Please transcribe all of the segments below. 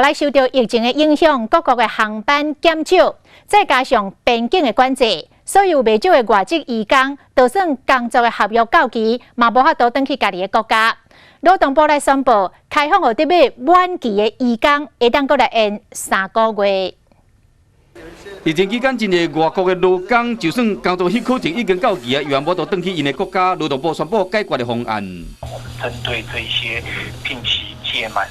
来受到疫情的影响，各国的航班减少，再加上边境的管制，所有未少的外籍移工，就算工作的合约到期，嘛无法度返去家己的国家。劳动部来宣布，开放予特别满期的移工，会当过来延3个月。疫情期间，真侪外国的劳工，就算工作许可证已经到期啊，又无都返去因的国家。劳动部宣布解决的方案。我们针对这一些聘期届满。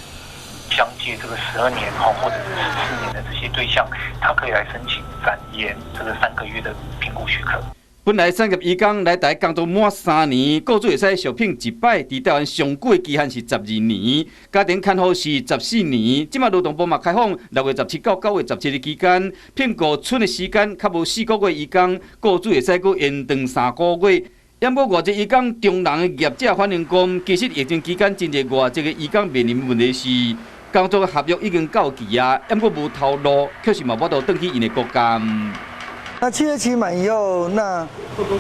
相继这个12年或者是14年的这些对象，他可以来申请展延这个3个月的评估许可。本来产业移工来台工作满3年，雇主会使续聘1摆，伫台湾上久的期限是12年，家庭看护是14年。即马劳动部嘛开放6月17到9月17日期间，聘雇春的时间较无4个月移工，雇主会使搁延长3个月。也无外籍移工中人的业者反映讲，其实疫情期间真侪外籍的移工面临问题是。工作的合约已经到期啊，也过无头路，确实嘛无法度返去因的国家。那7月期满以后，那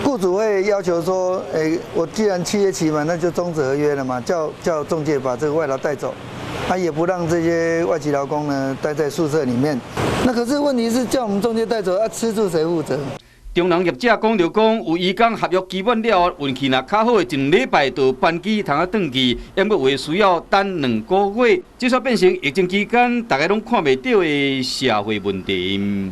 雇主会要求说，我既然7月期满，那就终止合约了嘛，叫仲介把这个外劳带走，他也不让这些外籍劳工呢待在宿舍里面。那可是问题是叫我们仲介带走，吃住谁负责？中人业者讲着讲，有移工合约期满了，运气若较好的1礼拜就班机通转去，也阁会需要等2个月，这煞变成疫情期间大家拢看袂到的社会问题。